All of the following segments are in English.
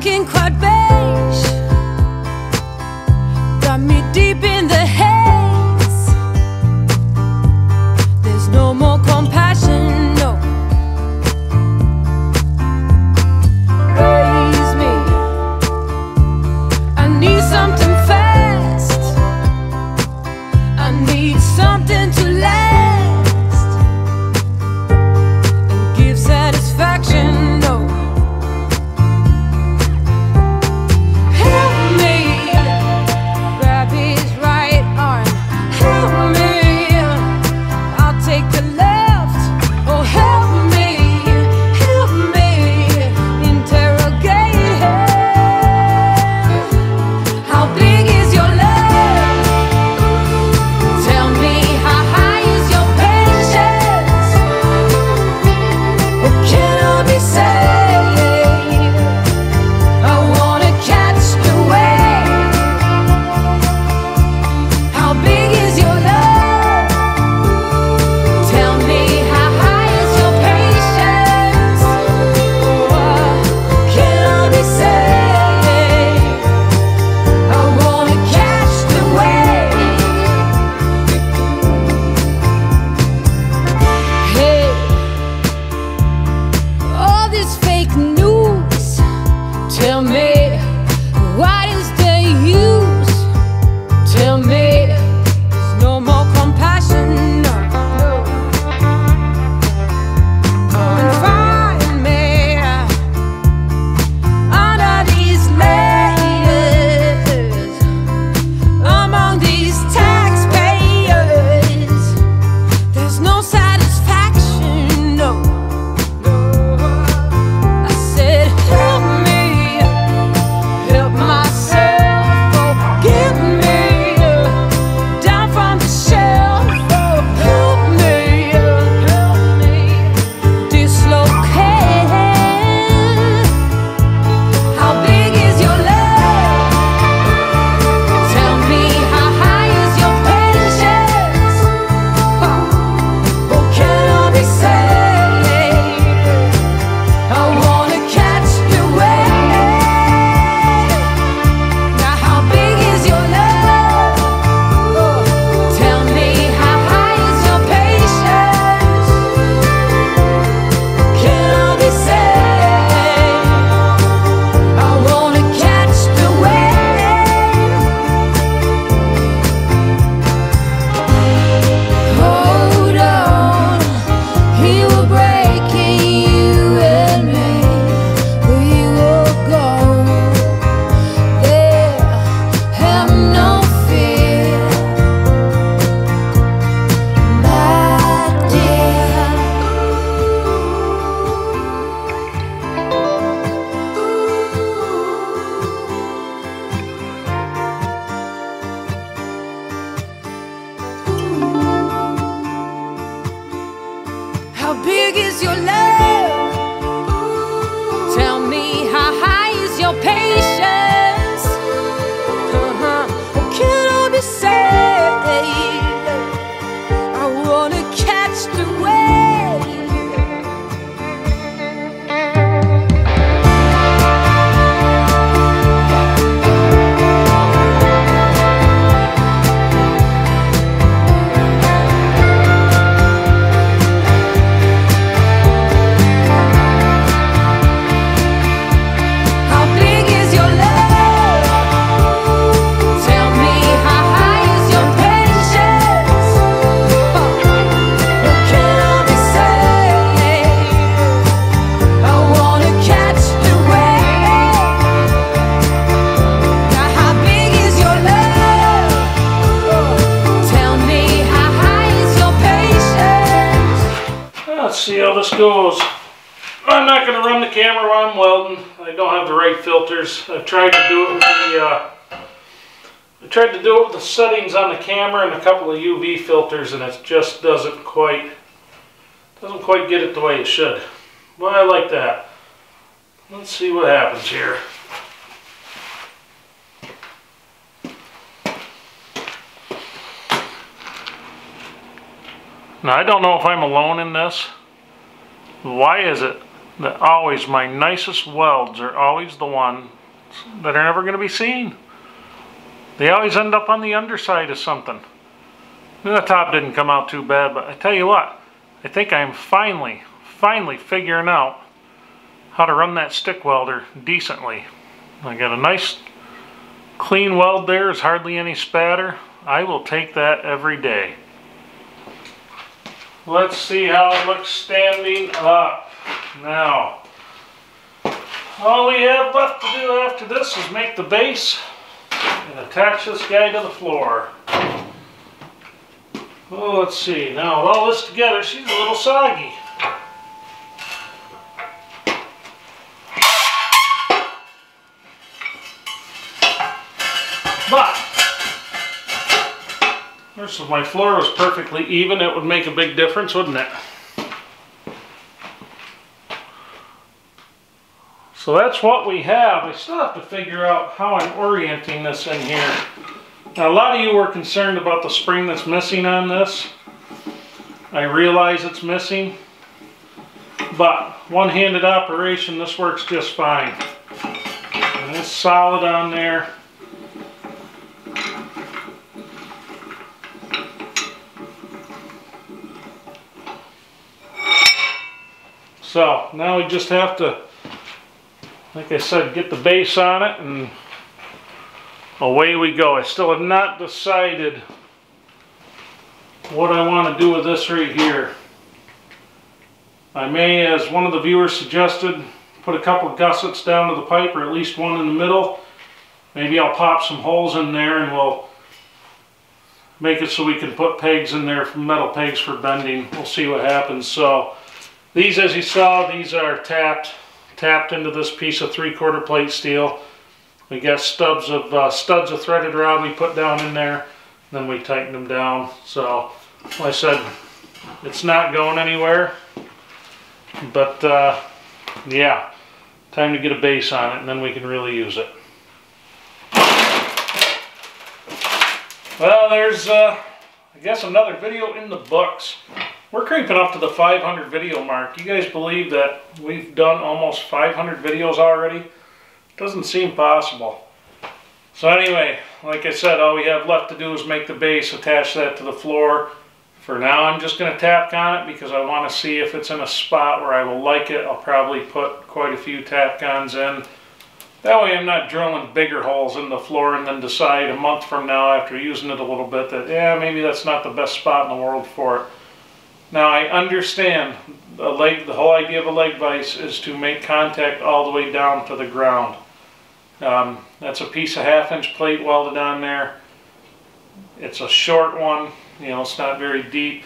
looking quite beige, got me deep in the haze. There's no more compassion, no. Raise me, I need something fast, I need something to last and give satisfaction, no. Tell me, what is the use? Tell me, there's no more compassion, no. Come and find me under these layers, among these taxpayers. There's no satisfaction, no. I said, help me. How big is your love? Tell me, how high is your patience? What can I be saved? I wanna catch the Let's see how this goes. I'm not going to run the camera while I'm welding. I don't have the right filters. I've tried to do it with the settings on the camera and a couple of UV filters, and it just doesn't quite get it the way it should. But I like that. Let's see what happens here. Now, I don't know if I'm alone in this. Why is it that always my nicest welds are always the one that are never going to be seen. They always end up on the underside of something. The top didn't come out too bad, but I tell you what, I think I'm finally figuring out how to run that stick welder decently. I got a nice clean weld there, there's hardly any spatter. I will take that every day. Let's see how it looks standing up. Now, all we have left to do after this is make the base and attach this guy to the floor. Oh, let's see. Now, with all this together, she's a little soggy. But, if my floor was perfectly even, it would make a big difference, wouldn't it? So that's what we have. I still have to figure out how I'm orienting this in here. Now, a lot of you were concerned about the spring that's missing on this. I realize it's missing, but one-handed operation, this works just fine. And it's solid on there. So now we just have to, like I said, get the base on it and away we go. I still have not decided what I want to do with this right here. I may, as one of the viewers suggested, put a couple gussets down to the pipe, or at least one in the middle. Maybe I'll pop some holes in there and we'll make it so we can put pegs in there, metal pegs for bending. We'll see what happens. So these, as you saw, these are tapped into this piece of 3/4 plate steel. We got studs of threaded rod we put down in there, then we tighten them down. So, like I said, it's not going anywhere. But yeah, time to get a base on it, and then we can really use it. Well, there's I guess another video in the books. We're creeping up to the 500 video mark. You guys believe that we've done almost 500 videos already? Doesn't seem possible. So anyway, like I said, all we have left to do is make the base, attach that to the floor. For now, I'm just going to tap on it because I want to see if it's in a spot where I will like it. I'll probably put quite a few tap guns in. That way I'm not drilling bigger holes in the floor and then decide a month from now after using it a little bit that, yeah, maybe that's not the best spot in the world for it. Now, I understand the whole idea of a leg vise is to make contact all the way down to the ground. That's a piece of 1/2-inch plate welded on there. It's a short one, you know, it's not very deep,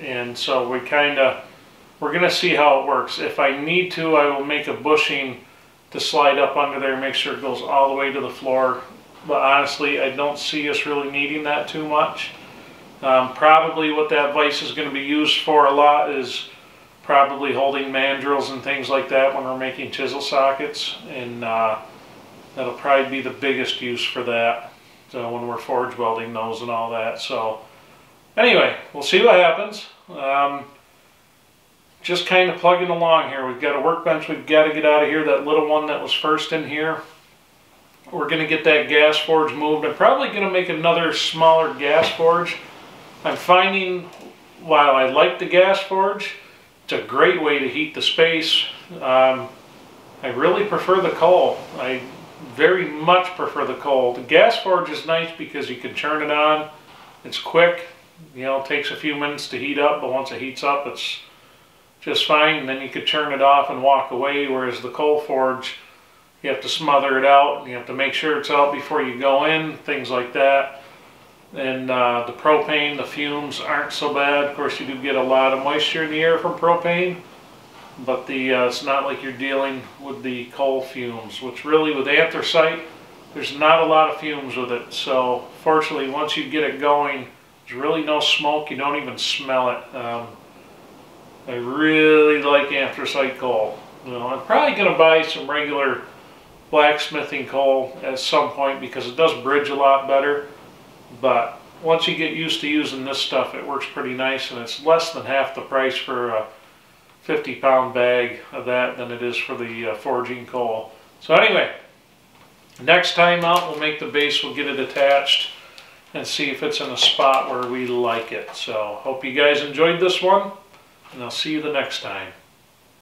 and so we're going to see how it works. If I need to, I will make a bushing to slide up under there and make sure it goes all the way to the floor. But honestly, I don't see us really needing that too much. Probably what that vise is going to be used for a lot is probably holding mandrels and things like that when we're making chisel sockets, and that'll probably be the biggest use for that when we're forge welding those and all that. So anyway, we'll see what happens. Just kind of plugging along here. We've got a workbench we've got to get out of here, that little one that was first in here. We're going to get that gas forge moved. I'm probably going to make another smaller gas forge. I'm finding, while I like the gas forge, it's a great way to heat the space. I really prefer the coal. I very much prefer the coal. The gas forge is nice because you can turn it on. It's quick. You know, it takes a few minutes to heat up, but once it heats up, it's just fine. And then you could turn it off and walk away, whereas the coal forge, you have to smother it out. You have to make sure it's out before you go in, things like that. And the propane, the fumes aren't so bad. Of course, you do get a lot of moisture in the air from propane, but it's not like you're dealing with the coal fumes, which really with anthracite, there's not a lot of fumes with it. So fortunately, once you get it going, there's really no smoke. You don't even smell it. I really like anthracite coal. You know, I'm probably going to buy some regular blacksmithing coal at some point because it does bridge a lot better. But once you get used to using this stuff, it works pretty nice, and it's less than half the price for a 50-pound bag of that than it is for the forging coal. So anyway, Next time out, we'll make the base, we'll get it attached and see if it's in a spot where we like it. So hope you guys enjoyed this one, and I'll see you the next time.